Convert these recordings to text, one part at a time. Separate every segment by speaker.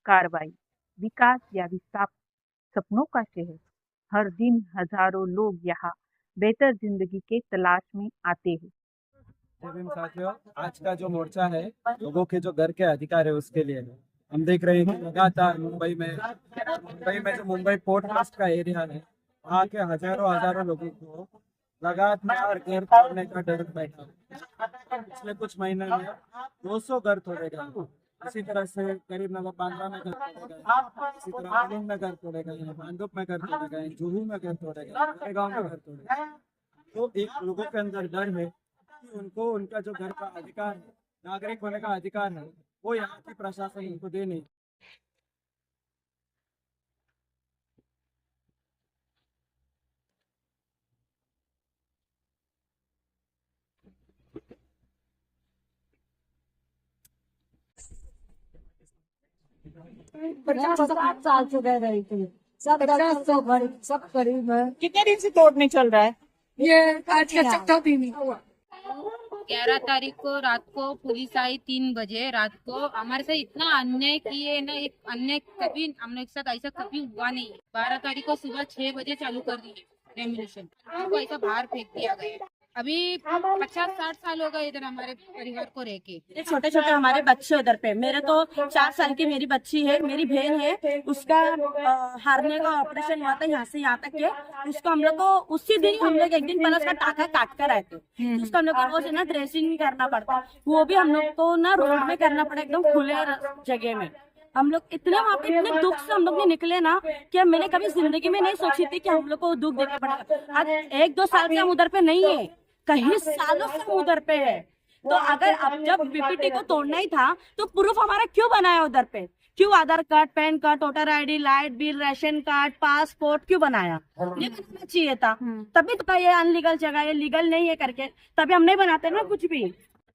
Speaker 1: कार्रवाई, विकास या विस्थाप सपनों का शहर। हर दिन हजारों लोग यहाँ बेहतर जिंदगी के तलाश में आते हैं।
Speaker 2: जय भीम साथियों, आज का जो मोर्चा है लोगों के जो घर के अधिकार है उसके लिए है। हम देख रहे हैं कि लगातार मुंबई में जो मुंबई पोर्ट ट्रस्ट का एरिया है, वहाँ के हजारों हजारों लोगों को लगातार घर तोड़ने का डर बैठा है। पिछले कुछ महीने में 200 घर तोड़े गए। इसी तरह से करीब नगर बांद्रा में घर तोड़े गए, इसी तरह मेलून में घर तोड़े गए, भांडुप में घर तोड़े गए, जुहू में घर तोड़े गए, गाँव में घर तोड़े गए। तो एक लोगों के अंदर डर है कि उनको उनका जो घर का अधिकार है, नागरिक होने का अधिकार है, वो यहाँ की प्रशासन उनको दे नहीं।
Speaker 3: पचास साठ साल से रह रही थी। सब 50 गरीब, सब गरीब है।
Speaker 4: कितने दिन से तोड़ने चल रहा है?
Speaker 3: ये आज का चौथा दिन ही हुआ।
Speaker 5: 11 तारीख को रात को पुलिस आई 3 बजे रात को। हमारे साथ इतना अन्याय किए ना, एक अन्याय कभी हम लोग के साथ ऐसा कभी हुआ नहीं है। 12 तारीख को सुबह 6 बजे चालू कर दिए डेमोलिशन। हमको ऐसा बाहर फेंक दिया गया। अभी 50-60 साल हो गए इधर हमारे परिवार को रह के।
Speaker 4: छोटे छोटे हमारे बच्चे उधर पे, मेरे तो 4 साल की मेरी बच्ची है, मेरी बहन है, उसका हारने का ऑपरेशन हुआ था यहाँ से यहाँ तक के। उसको हम लोग को उसी दिन हम लोग एक दिन पहले उसका टाका काट कर आए थे। उसको हम लोग को रोज ना ड्रेसिंग करना पड़ता, वो भी हम लोग को ना रोड में करना पड़ा, एकदम खुले जगह में। हम लोग इतने वहाँ पे इतने दुख से हम लोग ने निकले ना कि मैंने कभी जिंदगी में नहीं सोची थी कि हम लोग को दुख देखना पड़ेगा। आज 1-2 साल से हम उधर पे नहीं है, कहीं सालों से हम उधर पे है। तो अगर अब जब बीपीटी को तोड़ना ही था तो प्रूफ हमारा क्यों बनाया उधर पे? क्यों Aadhaar card, PAN card, voter ID, light bill, ration card, passport क्यों बनाया? ये बनाना चाहिए था। तभी तो ये अनलीगल जगह है, लीगल नहीं है करके तभी हम नहीं बनाते ना कुछ भी।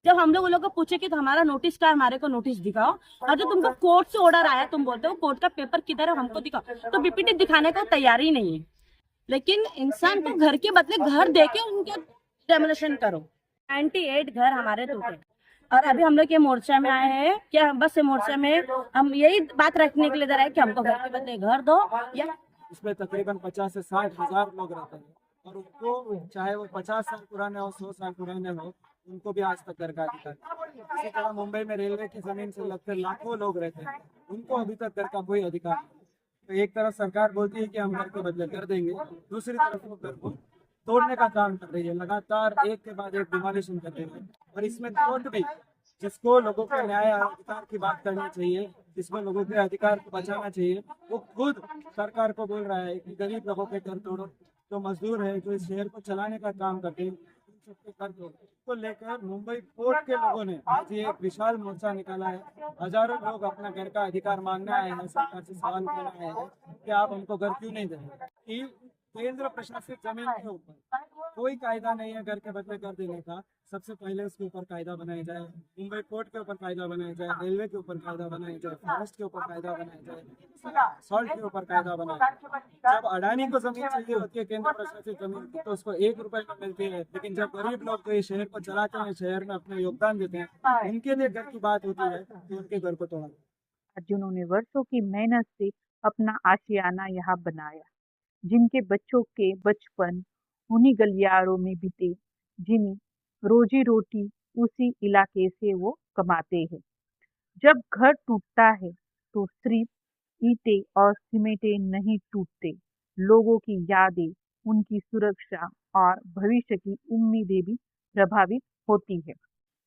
Speaker 4: जब हम लोग को पूछे कि हमारा नोटिस का, हमारे को नोटिस दिखाओ, और जो तुमको कोर्ट से ऑर्डर आया, तुम बोलते हो कोर्ट का पेपर किधर है, हमको दिखाओ। तो बीपीटी दिखाने को तैयार ही नहीं है। लेकिन इंसान को घर के बदले घर देके उनके डेमोलिशन करो। 98 घर हमारे टूटे और अभी हम लोग ये मोर्चा में आए हैं क्या? बस ये मोर्चा में हम यही बात रखने के लिए इधर आए कि हमको घर के बदले घर दो। या
Speaker 2: इसमें तकरीबन 50 से 60 हजार लोग रहते हैं और उनको चाहे वो 50 साल पुराने हो, 100 साल पुराने हो, उनको भी आज तक घर का अधिकार। इसी तरह मुंबई में रेलवे की जमीन से लगकर लाखों लोग रहते हैं, उनको अभी तक घर का कोई अधिकार नहीं। तो एक तरफ सरकार बोलती है कि हम घर के बदले कर देंगे, दूसरी तरफ वो घर को तोड़ने का काम कर रही है, लगातार एक के बाद एक डिमोलिशन कर रही है। और इसमें कोर्ट भी, जिसको लोगों के न्याय अधिकार की बात करनी चाहिए, जिसमें लोगों के अधिकार को बचाना चाहिए, वो खुद सरकार को बोल रहा है कि गरीब लोगों के घर तोड़ो, जो मजदूर है, जो इस शहर को चलाने का काम करते हैं, उन सबके घर तोड़ो। को लेकर मुंबई पोर्ट के लोगों ने आज ये एक विशाल मोर्चा निकाला है। हजारों लोग अपना घर का अधिकार मांगने आए हैं, सरकार से सवाल करने आए हैं कि आप हमको घर क्यों नहीं दे रहे। कि केंद्र प्रशासित जमीन के ऊपर कोई कायदा नहीं है घर के बदले कर देने का। सबसे पहले उसके ऊपर कायदा बनाया जाए, मुंबई पोर्ट के ऊपर कायदा बनाया जाए, रेलवे के ऊपर कायदा बनाया जाए, फॉरेस्ट के ऊपर कायदा बनाया जाए, सॉल्ट के ऊपर कायदा बनाया जाए। जब अडानी को जमीन चाहिए होती है केंद्र प्रशासित जमीन की, तो उसको 1 रुपए में मिलती है, लेकिन जब गरीब लोग तो ये शहर को चलाते हैं, शहर में अपना योगदान देते हैं, उनके लिए घर की बात होती है तो उनके घर को तोड़ा।
Speaker 1: जिन्होंने वर्षों की मेहनत से अपना आशियाना यहाँ बनाया, जिनके बच्चों के बचपन उन्हीं गलियारों में बीते, जिन्हें रोजी रोटी उसी इलाके से वो कमाते हैं। जब घर टूटता है तो सिर्फ ईंटें और सीमेंटें नहीं टूटते, लोगों की यादें, उनकी सुरक्षा और भविष्य की उम्मीदें भी प्रभावित होती है।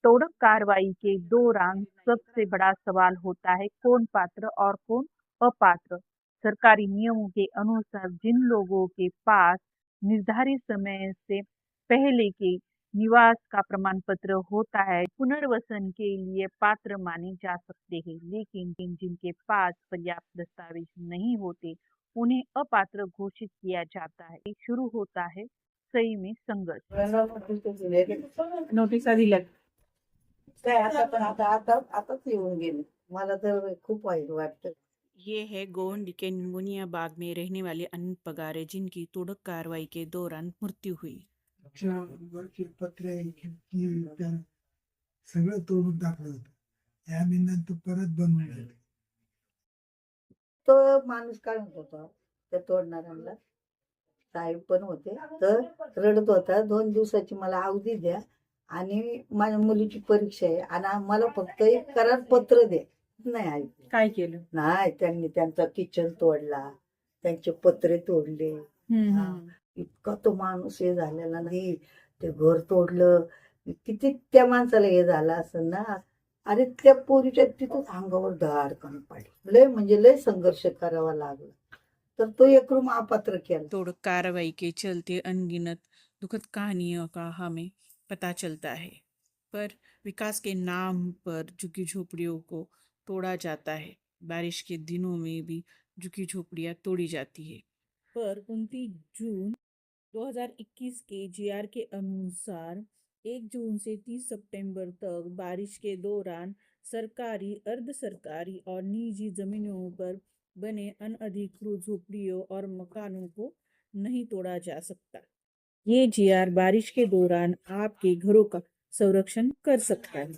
Speaker 1: तोड़क कार्रवाई के दौरान सबसे बड़ा सवाल होता है कौन पात्र और कौन अपात्र। सरकारी नियमों के अनुसार जिन लोगों के पास निर्धारित समय से पहले के निवास का प्रमाण पत्र होता है, पुनर्वसन के लिए पात्र माने जा सकते हैं, लेकिन जिनके पास पर्याप्त दस्तावेज नहीं होते, उन्हें अपात्र घोषित किया जाता है। शुरू होता है सही में संघर्ष।
Speaker 4: नोटीस दिलं.
Speaker 3: काय आता पण आताच येऊन गेले. मला तर खूप वाईट वाटतं.
Speaker 6: ये है गोंड के निमोनिया बाग में रहने वाले अनंत पगारे, जिनकी तोड़क कार्रवाई के दौरान मृत्यू हुई।
Speaker 7: वरची पत्रे, खिडकी, सगळं तोडून टाकलं होतं. या मिनिटात तो परत बनवून
Speaker 3: तो माणूस काय म्हणत होता त्या तोडणाऱ्यांना, साहेब पण होते, तर रडत होता 2 दिवसाची मला अवधी द्या आणि माझ्या मुलीची परीक्षा आहे आणि मला फक्त एक करारपत्र दे. नाही ऐकलं.
Speaker 6: काय केलं?
Speaker 3: नाही, त्यांनी त्यांचा किचन तोडला, त्यांचे पत्रे तोडले. हा. इतका तो माणूस हे झालेला नाही, ते घर तोडलं. किती त्या माणसाला हे झालं असं ना. अरे त्या पोरीच्या तिथंच अंगावर धडकन पडली. लय म्हणजे लय संघर्ष करावा लागला, तर तो एक रूम अपात्र केला.
Speaker 6: तोड़क कार्रवाई के चलते अनगिनत दुखद कहानियों का हमें पता चलता है, पर विकास के नाम पर झुग्गी झोपड़ियों को तोड़ा जाता है। बारिश के दिनों में भी झुग्गी झोपड़ियाँ तोड़ी जाती है। पर 29 जून 2021 के जीआर के अनुसार 1 जून से 30 सितंबर तक बारिश के दौरान सरकारी, अर्ध सरकारी और निजी जमीनों पर बने अनधिकृत झोपड़ियों और मकानों को नहीं तोड़ा जा सकता। ये जीआर बारिश के दौरान आपके घरों का संरक्षण कर सकता है।